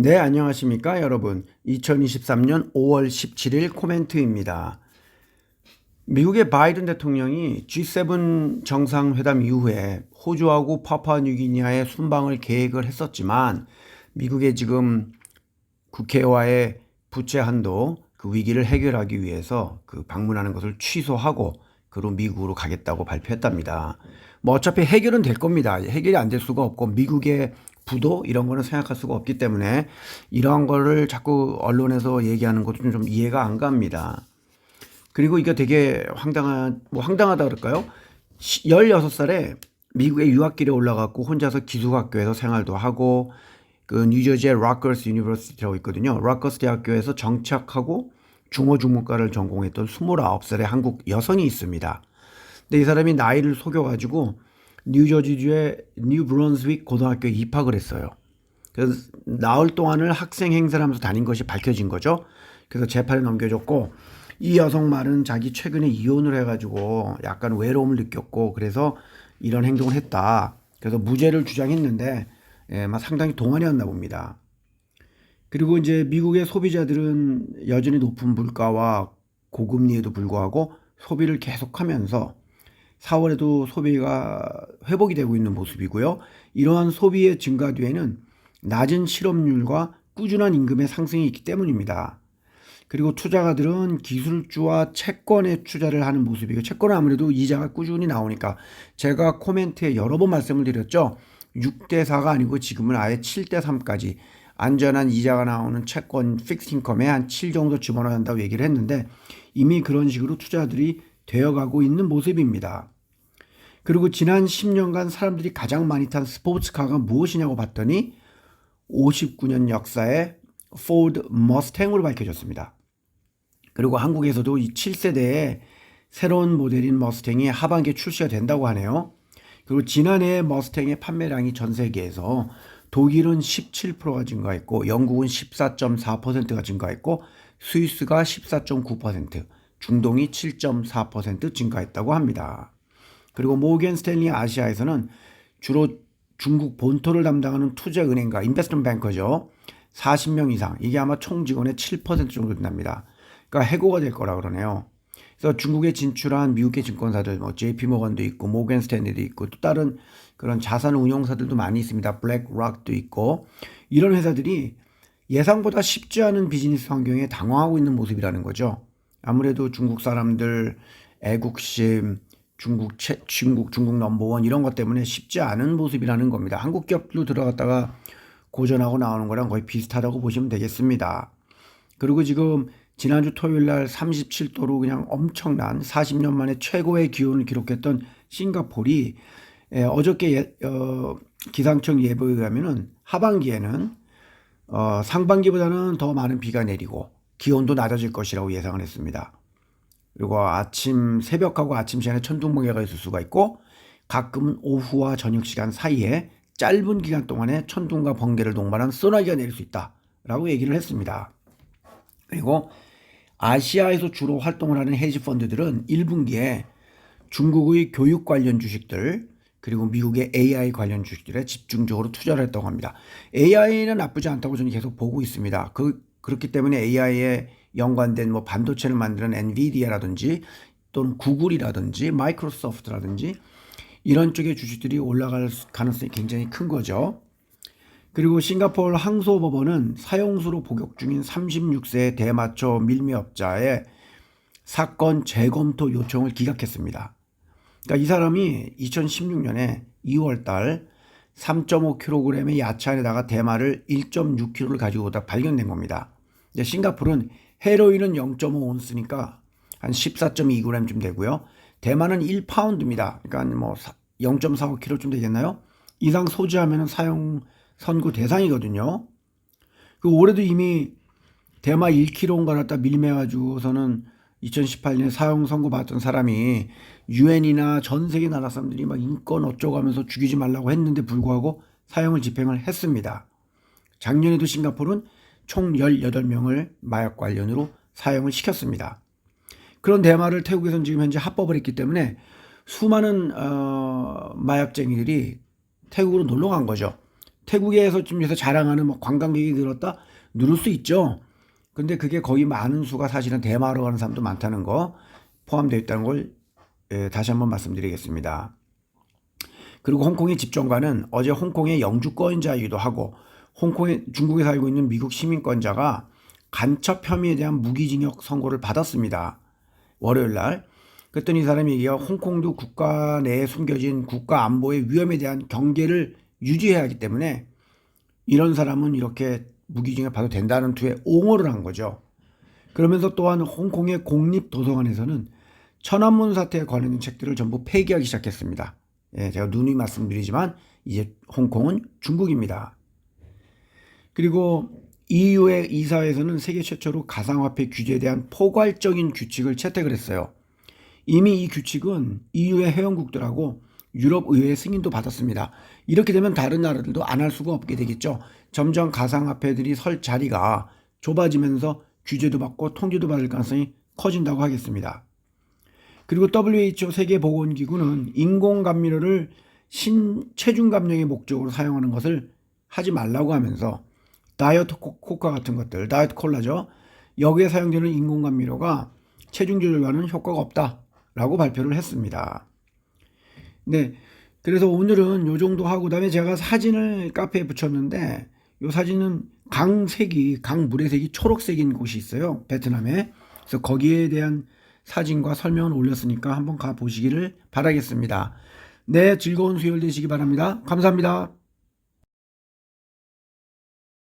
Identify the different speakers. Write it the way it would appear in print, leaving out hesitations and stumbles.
Speaker 1: 네, 안녕하십니까, 여러분. 2023년 5월 17일 코멘트입니다. 미국의 바이든 대통령이 G7 정상회담 이후에 호주하고 파푸아뉴기니아에 순방을 계획을 했었지만 미국의 지금 국회와의 부채 한도 그 위기를 해결하기 위해서 그 방문하는 것을 취소하고 그로 미국으로 가겠다고 발표했답니다. 뭐 어차피 해결은 될 겁니다. 해결이 안 될 수가 없고 미국의 부도 이런 거는 생각할 수가 없기 때문에 이러한 거를 자꾸 언론에서 얘기하는 것도 좀 이해가 안 갑니다. 그리고 이게 되게 황당하다 그럴까요? 16살에 미국의 유학길에 올라갔고 혼자서 기숙학교에서 생활도 하고 그 뉴저지의 라커스 유니버시티라고 있거든요. 라커스 대학교에서 정착하고 중어중문과를 전공했던 29살의 한국 여성이 있습니다. 근데 이 사람이 나이를 속여가지고 뉴저지주의 뉴브런스윅 고등학교에 입학을 했어요. 그래서 나흘 동안을 학생 행세를 하면서 다닌 것이 밝혀진 거죠. 그래서 재판에 넘겨졌고 이 여성 말은 자기 최근에 이혼을 해가지고 약간 외로움을 느꼈고 그래서 이런 행동을 했다. 그래서 무죄를 주장했는데 상당히 동안이었나 봅니다. 그리고 이제 미국의 소비자들은 여전히 높은 물가와 고금리에도 불구하고 소비를 계속하면서 4월에도 소비가 회복이 되고 있는 모습이고요. 이러한 소비의 증가 뒤에는 낮은 실업률과 꾸준한 임금의 상승이 있기 때문입니다. 그리고 투자가들은 기술주와 채권에 투자를 하는 모습이고 채권은 아무래도 이자가 꾸준히 나오니까 제가 코멘트에 여러 번 말씀을 드렸죠. 6대4가 아니고 지금은 아예 7대3까지 안전한 이자가 나오는 채권 픽스인컴에 한 7 정도 집어넣어야 한다고 얘기를 했는데 이미 그런 식으로 투자들이 되어가고 있는 모습입니다. 그리고 지난 10년간 사람들이 가장 많이 탄 스포츠카가 무엇이냐고 봤더니 59년 역사의 포드 머스탱으로 밝혀졌습니다. 그리고 한국에서도 이 7세대의 새로운 모델인 머스탱이 하반기에 출시가 된다고 하네요. 그리고 지난해 머스탱의 판매량이 전 세계에서 독일은 17%가 증가했고 영국은 14.4%가 증가했고 스위스가 14.9%, 중동이 7.4% 증가했다고 합니다. 그리고 모건 스탠리 아시아에서는 주로 중국 본토를 담당하는 투자은행가, 인베스트먼트 뱅커죠. 40명 이상, 이게 아마 총 직원의 7% 정도 된답니다. 그러니까 해고가 될 거라 그러네요. 그래서 중국에 진출한 미국의 증권사들, 뭐 JP모건도 있고, 모건 스탠리도 있고, 또 다른 그런 자산 운용사들도 많이 있습니다. 블랙락도 있고, 이런 회사들이 예상보다 쉽지 않은 비즈니스 환경에 당황하고 있는 모습이라는 거죠. 아무래도 중국 사람들 애국심, 중국 넘버원 이런 것 때문에 쉽지 않은 모습이라는 겁니다. 한국 기업도 들어갔다가 고전하고 나오는 거랑 거의 비슷하다고 보시면 되겠습니다. 그리고 지금 지난주 토요일 날 37도로 그냥 엄청난 40년 만에 최고의 기온을 기록했던 싱가포르이 어저께 기상청 예보에 의하면은 하반기에는 상반기보다는 더 많은 비가 내리고 기온도 낮아질 것이라고 예상을 했습니다. 그리고 새벽하고 아침 시간에 천둥번개가 있을 수가 있고 가끔은 오후와 저녁 시간 사이에 짧은 기간 동안에 천둥과 번개를 동반한 소나기가 내릴 수 있다라고 얘기를 했습니다. 그리고 아시아에서 주로 활동을 하는 헤지펀드들은 1분기에 중국의 교육 관련 주식들 그리고 미국의 AI 관련 주식들에 집중적으로 투자를 했다고 합니다. AI는 나쁘지 않다고 저는 계속 보고 있습니다. 그렇기 때문에 AI에 연관된 뭐 반도체를 만드는 엔비디아라든지 또는 구글이라든지 마이크로소프트라든지 이런 쪽의 주식들이 올라갈 가능성이 굉장히 큰 거죠. 그리고 싱가포르 항소법원은 사형수로 복역 중인 36세 대마초 밀매업자의 사건 재검토 요청을 기각했습니다. 그러니까 이 사람이 2016년에 2월 달 3.5kg의 야채 안에다가 대마를 1.6kg를 가지고 오다 발견된 겁니다. 근데 싱가포르는 헤로인은 0.5온스니까 한 14.2g쯤 되고요. 대마는 1파운드입니다. 그러니까 뭐 0.45kg쯤 되겠나요? 이상 소지하면 사형 선고 대상이거든요. 그 올해도 이미 대마 1kg인가 갖다 밀매가지고서는 2018년에 사형 선고받았던 사람이 유엔이나 전 세계 나라 사람들이 막 인권 어쩌고 하면서 죽이지 말라고 했는데 불구하고 사형을 집행을 했습니다. 작년에도 싱가포르는 총 18명을 마약 관련으로 사형을 시켰습니다. 그런 대마를 태국에서는 지금 현재 합법을 했기 때문에 수많은 마약쟁이들이 태국으로 놀러 간 거죠. 태국에서 좀 해서 자랑하는 뭐 관광객이 늘었다? 늘을 수 있죠. 근데 그게 거의 많은 수가 사실은 대마로 가는 사람도 많다는 거 포함되어 있다는 걸 다시 한번 말씀드리겠습니다. 그리고 홍콩의 집정관은 어제 홍콩의 영주권자이기도 하고 홍콩에 중국에 살고 있는 미국 시민권자가 간첩 혐의에 대한 무기징역 선고를 받았습니다. 월요일 날. 그랬더니 이 사람이 얘기가 홍콩도 국가 내에 숨겨진 국가 안보의 위험에 대한 경계를 유지해야 하기 때문에 이런 사람은 이렇게 무기징역 받아도 된다는 투에 옹호를 한 거죠. 그러면서 또한 홍콩의 공립도서관에서는 천안문 사태에 관련된 책들을 전부 폐기하기 시작했습니다. 제가 누누이 말씀드리지만 이제 홍콩은 중국입니다. 그리고 EU의 이사회에서는 세계 최초로 가상화폐 규제에 대한 포괄적인 규칙을 채택을 했어요. 이미 이 규칙은 EU의 회원국들하고 유럽의회의 승인도 받았습니다. 이렇게 되면 다른 나라들도 안 할 수가 없게 되겠죠. 점점 가상화폐들이 설 자리가 좁아지면서 규제도 받고 통제도 받을 가능성이 커진다고 하겠습니다. 그리고 WHO 세계보건기구는 인공감미료를 체중 감량의 목적으로 사용하는 것을 하지 말라고 하면서 다이어트 코카 같은 것들, 다이어트 콜라죠. 여기에 사용되는 인공감미료가 체중 조절과는 효과가 없다라고 발표를 했습니다. 네, 그래서 오늘은 요 정도 하고 그다음에 제가 사진을 카페에 붙였는데 이 사진은 강물의 색이 초록색인 곳이 있어요. 베트남에. 그래서 거기에 대한 사진과 설명을 올렸으니까 한번 가보시기를 바라겠습니다. 네, 즐거운 수요일 되시기 바랍니다. 감사합니다.